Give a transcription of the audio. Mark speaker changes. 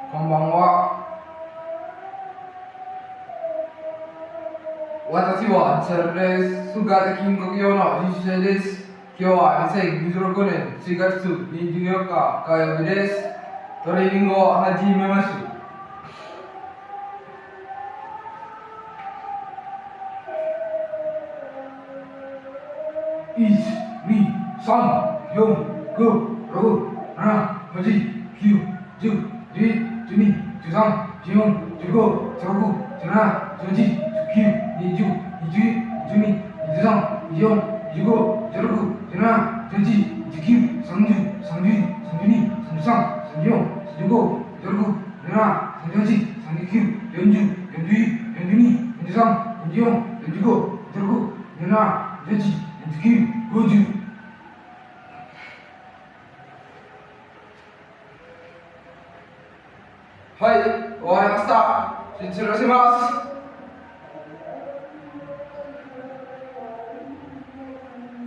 Speaker 1: こんばんは。私はチェルです。数学金国用の実習生です。今日は2016年4月24日火曜日です。トレーニングを始めます。1、2、3、4、5、6、7、8、9、10、11、12、13、14、15、16、17、18、19、20、21、22、23、24、25、26、27、28、29、30、31、32、33、34、35、36、37、38、39、40、41、42、43、44、45、46、47、48、49、50。はい、終わりました。失礼します。